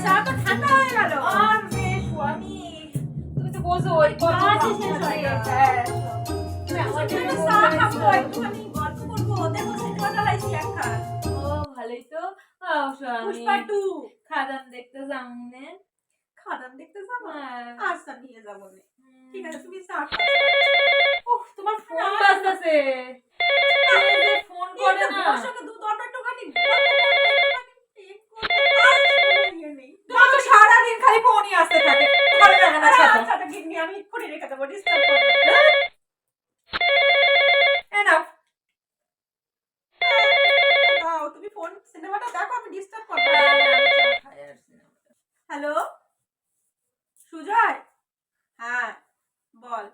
চা তো ঠান্ডা হয়ে গেল। আর বেশ আমি তুমি তো বোঝো ওই কত শেষ হয়ে গেছে। হ্যাঁ আমার জন্য চা খাবো, একটুখানি গল্প করবো, দেখো সিনেমা চালাইছি একটা। ও ভালোই তো। পুষ্পা 2 খাদান দেখতে যামনে। খাদান দেখতে যাবো? হ্যাঁ। আচ্ছা নিয়ে যাবো নে। ঠিক আছে তুমি চা খাও। উফ তোমার ফোন বাজতেছে। ফোন করে না। তোমার সঙ্গে একটুখানি তোমার তো সারাদিন খালি ফোনই আসতে থাকে। ভালো লাগে না সাথে। আচ্ছা তো গিন্নি আমি করে রেখে দেবো, ডিস্টার্ব করবো না। এনাফ। দাও তুমি ফোন সিনেমাটা দেখো, আমি ডিস্টার্ব করবো না। হ্যালো সুজয়, হ্যাঁ বল।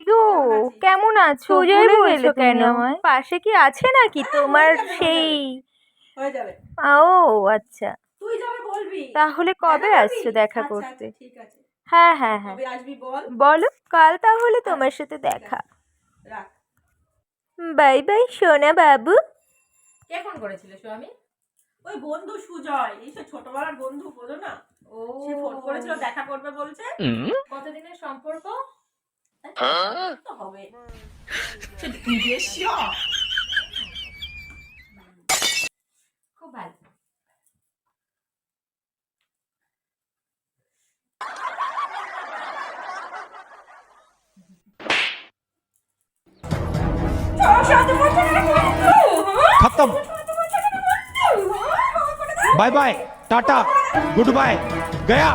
গো কেমন আছো? সুজয় বলছো কেন? পাশে কি আছে নাকি তোমার সেই? হয়ে যাবে। ও আচ্ছা, তুই যাবে বলবি। তাহলে কবে দেখা আসছো করবি? দেখা আচ্ছা, করতে? আচ্ছা, ঠিক আছে। হ্যাঁ হ্যাঁ হ্যাঁ, কবে আসবি বল। বলো কাল তাহলে তোমার সাথে দেখা। রাখ। বাই বাই সোনা বাবু। কে ফোন করেছিল স্বামী? ওই বন্ধু সুজয়, এই সে ছোটবেলার বন্ধু, বোঝো না? ও সে ফোন করেছিল, দেখা করবে বলছে। কতদিনের সম্পর্ক? তো হবে। খুব ভালো। खत्म। Bye bye, tata, goodbye, गया।